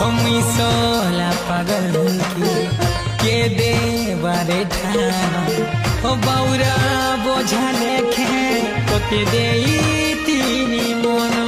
सोला पागल की के दे बारे हो बाउरा बोझा लेखे तो के दे तीनी मोनो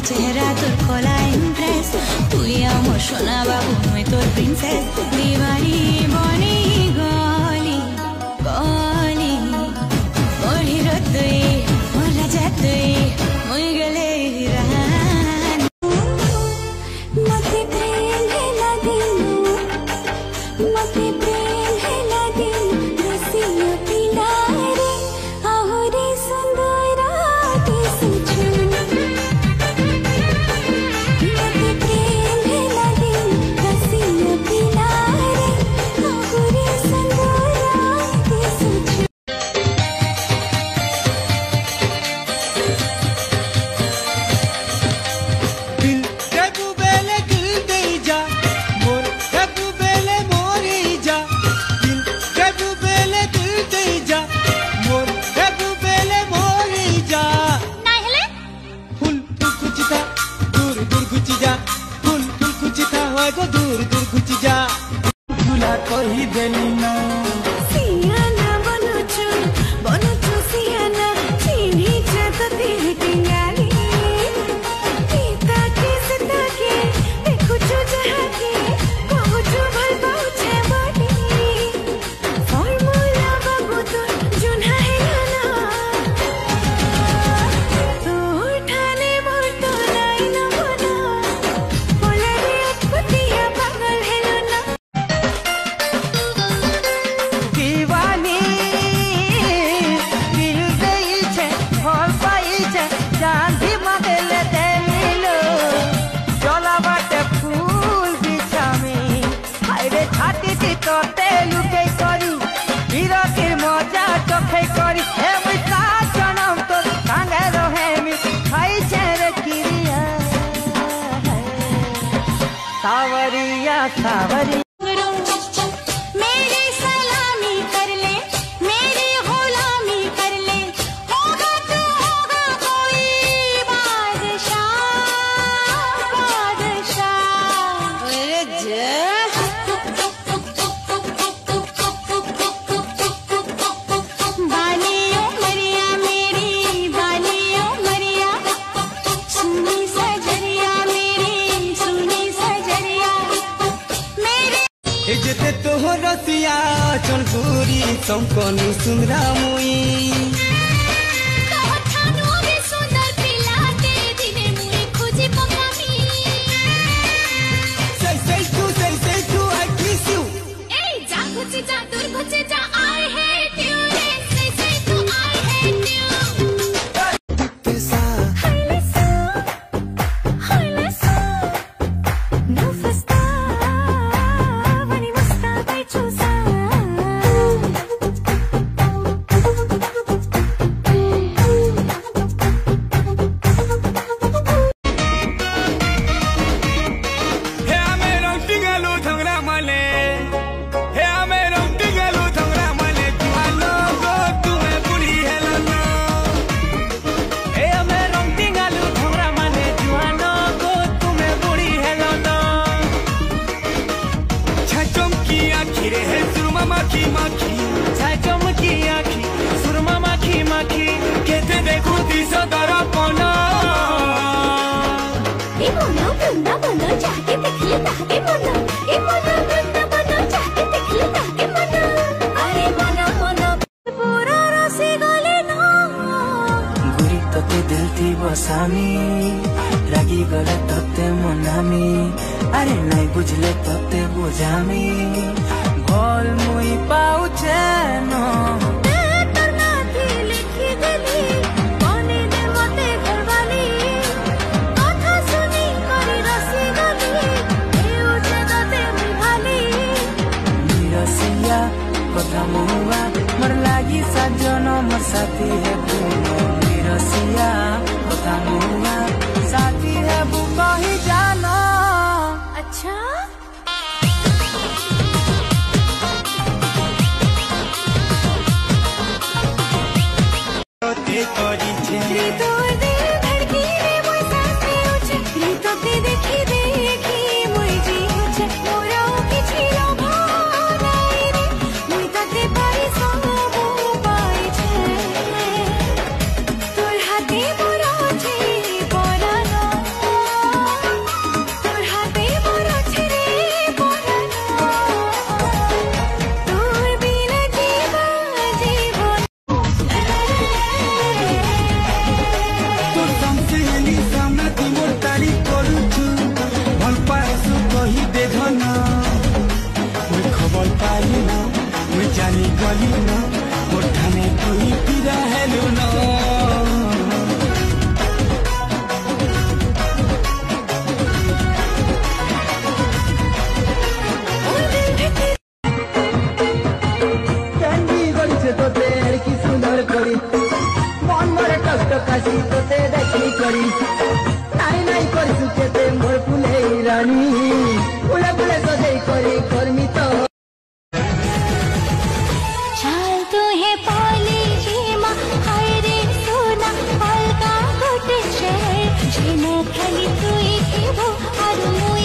चेहरा তোর কলা ইমপ্রেস তুই আমার সোনা বাবু মই তোর প্রিন্সেস দিবানি বনি গলি গলি ওরি রতই মোরা যাতই মই গলে রান মতে প্রেম হে লাগিন মতে প্রেম হে লাগিন রসিয়া পিলারে আহরে সুন্দর রাতে সুছু दूर दूर कुछ जा भूला कही देनी ना सियाना बनुचु सियाना चीनी चतती हिटिंगाली पीता के सिता के देखुचु जहाँ के बहुचु भल बहुचे बड़ी फॉर्मूला बाबू तो जुना है ना तो उठाने मोर तो लाई ना बना बोला रे अटपटिया पागल है ना दीवानी दिल गई छे भल पाई छे चांदी मगले देलिलो चला बाटे फूल बिछामी हायरे छाती ती तोते लुके करी बिरतिर मजा चोखे करी हे मुसा जनम तो संगे रहेमी खाई छे रे किरिया सावरिया सावरिया मेरी सलामी कर ले मेरी गुलामी कर ले होगा तो होगा कोई बादशाह बादशाह अरे जा बालियों मरिया मेरी बालियों मरिया सुनी सजरिया मेरी सुनी सजरिया मेरी जेते तो रसिया चनपुरी संकनी सुंदरा मुई कथानु भी सुंदर पिलाते दिने मुई खोजी पकामी say to I kiss you ए जा घुचे जा दूर घुचे जा I hate you say to I hate you Haylesa no fasta vani musta bai chusa ए मनो बृंदावन जाके देखले ताके मनो ए मनो बृंदावन जाके देखले ताके मनो अरे मनो मनो पूरा रसी गले ना गुरी तोते दिल थी बसामी रागी गले तोते मनामी अरे नहीं बुझले तोते बुझामी भोल मुई पाउचे नो कथा मुआ मर लागी सजनो मर साथी है बुनो रसिया कथा मुआ साथी है बु कहीं जानो अच्छा ते करी छे तो दे धड़की रे मोय साथे उछे तो ते देखी देखी मोय जी उछे मोरा किछि लोभानाई रे मोय ताते पारी सब पाई छे तोर हाथे मोरा छे परानो तोर हाथे मोरा छे रे परानो तोर बिना जीवन जीवन तो समसेली सामना ती मोर तारी करूछु भल पासु कही दे धन मैं खबर पाई ना मैं जानी गली ना मोर ठाने कोई पिरा हेलु ना कैंडी गलिছে তোতে আর কি সুন্দর করি মন মরে কষ্ট কাশি তোতে দেখি করি নাই নাই করছু কেতে মোর ফুলে রানী ফুলে ফুলে সজাই করি কর্মী তো चाल तू है पाली जीमा हाय रे सोना अलगा गोटे शहर जेने खाली तू ही थी वो और मुई